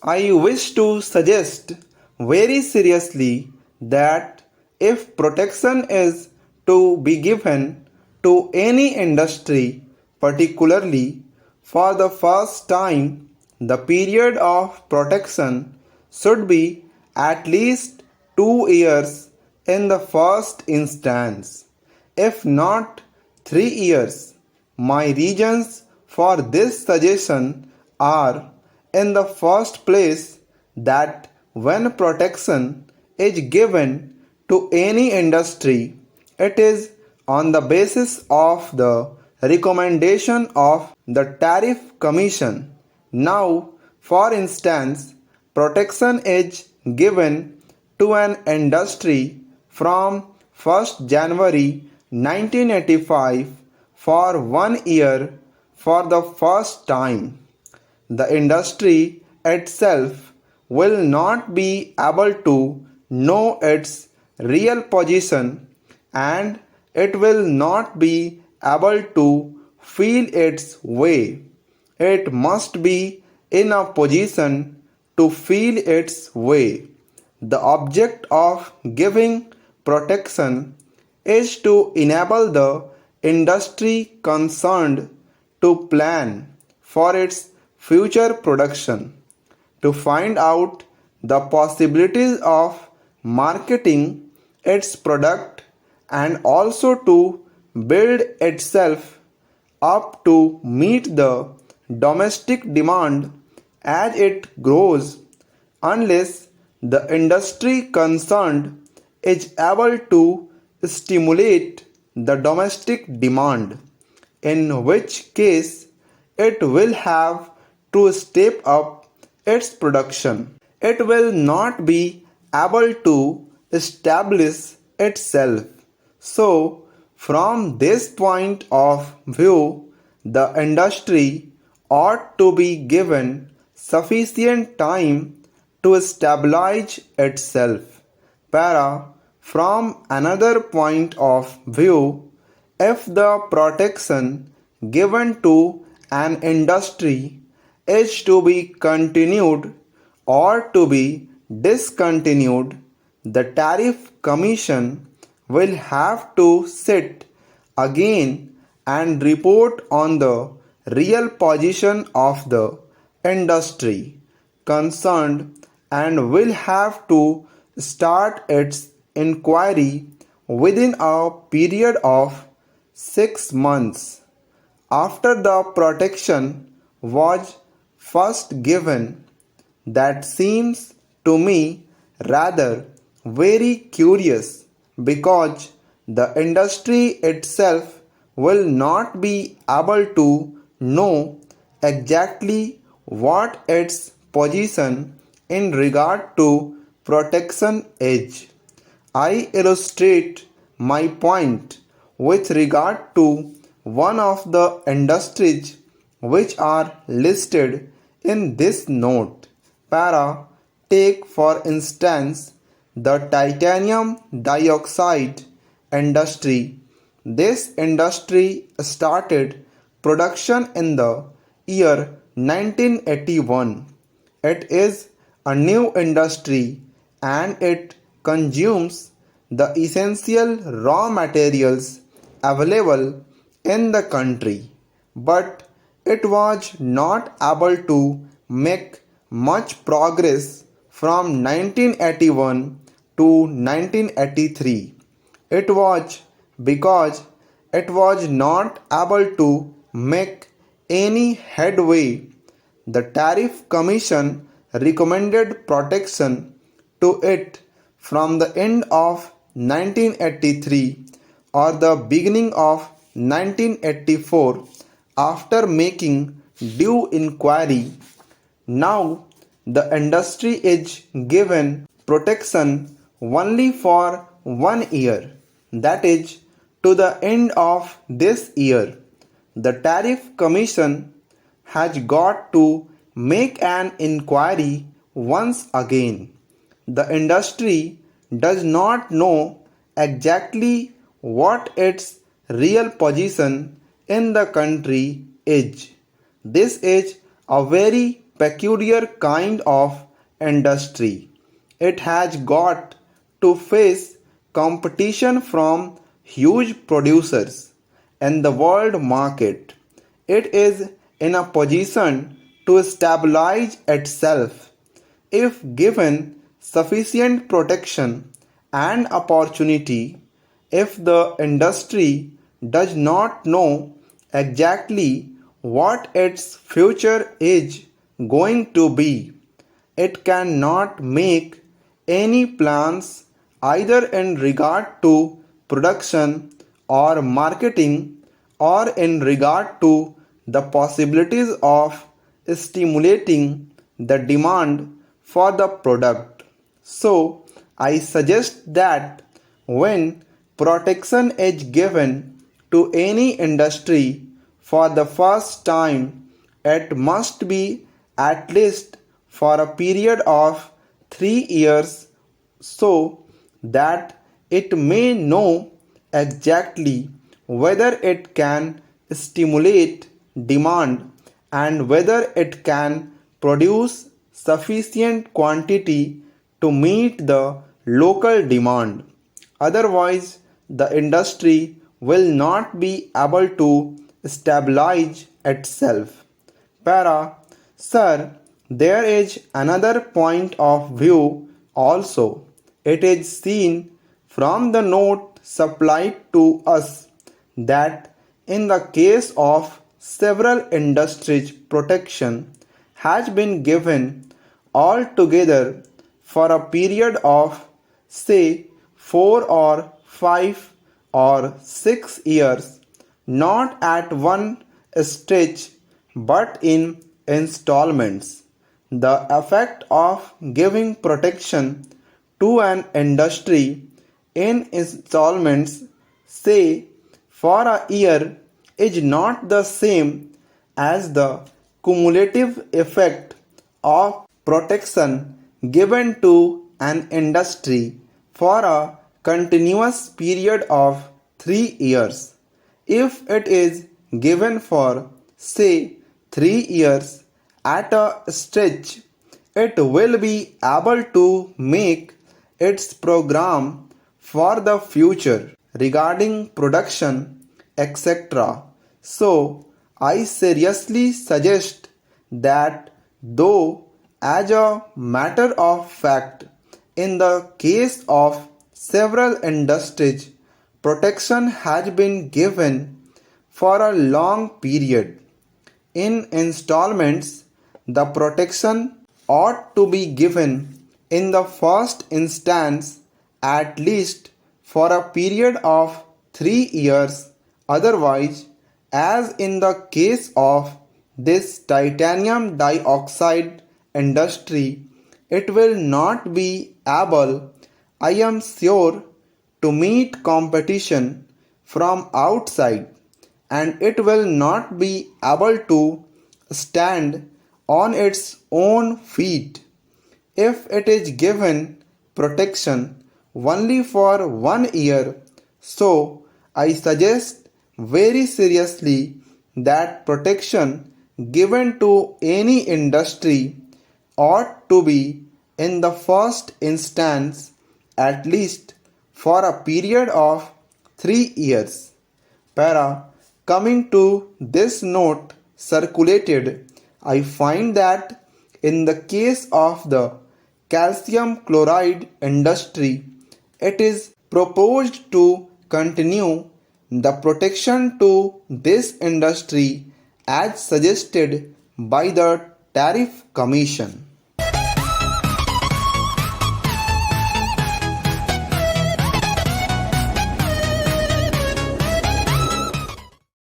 I wish to suggest very seriously that if protection is to be given to any industry, particularly for the first time, the period of protection should be at least 2 years in the first instance, if not 3 years. My reasons for this suggestion are, in the first place, that when protection is given to any industry, it is on the basis of the recommendation of the Tariff Commission. Now, for instance, protection is given to an industry from 1st January 1985 for 1 year for the first time. The industry itself will not be able to know its real position, and it will not be able to feel its way. It must be in a position to feel its way. The object of giving protection is to enable the industry concerned to plan for its future production, to find out the possibilities of marketing its product, and also to build itself up to meet the domestic demand as it grows. Unless the industry concerned is able to stimulate the domestic demand, in which case it will have to step up its production. It will not be able to establish itself. So, from this point of view, the industry ought to be given sufficient time to stabilize itself. From another point of view, if the protection given to an industry is to be continued or to be discontinued, the Tariff Commission will have to sit again and report on the real position of the industry concerned, and will have to start its inquiry within a period of 6 months after the protection was first given. That seems to me rather very curious, because the industry itself will not be able to know exactly what its position in regard to protection is. I illustrate my point with regard to one of the industries which are listed in this note. Take for instance the titanium dioxide industry. This industry started production in the year 1981. It is a new industry and it consumes the essential raw materials available in the country, but it was not able to make much progress from 1981 to 1983. It was because it was not able to make any headway. The Tariff Commission recommended protection to it from the end of 1983 or the beginning of 1984 after making due inquiry. Now, the industry is given protection only for 1 year, that is, to the end of this year. The Tariff Commission has got to make an inquiry once again. The industry does not know exactly what its real position in the country is. This is a very peculiar kind of industry. It has got to face competition from huge producers in the world market. It is in a position to stabilize itself if given sufficient protection and opportunity. If the industry does not know exactly what its future is going to be, it cannot make any plans either in regard to production or marketing or in regard to the possibilities of stimulating the demand for the product. So, I suggest that when protection is given to any industry for the first time, it must be at least for a period of 3 years so that it may know exactly whether it can stimulate demand and whether it can produce sufficient quantity to meet the local demand. Otherwise, the industry will not be able to stabilize itself. Para, sir, there is another point of view also. It is seen from the note supplied to us that in the case of several industries, protection has been given altogether for a period of, say, 4 or 5 or 6 years, not at one stretch but in installments. The effect of giving protection to an industry in installments, say for a year, is not the same as the cumulative effect of protection given to an industry for a continuous period of 3 years. If it is given for, say, 3 years at a stretch, it will be able to make its program for the future regarding production, etc. So, I seriously suggest that though as a matter of fact, in the case of several industries, protection has been given for a long period. In installments, the protection ought to be given in the first instance at least for a period of 3 years. Otherwise, as in the case of this titanium dioxide industry, it will not be able, I am sure, to meet competition from outside, and it will not be able to stand on its own feet. If it is given protection only for 1 year, so I suggest very seriously that protection given to any industry ought to be in the first instance at least for a period of 3 years. Para, coming to this note circulated, I find that in the case of the calcium chloride industry, it is proposed to continue the protection to this industry as suggested by the Tariff Commission.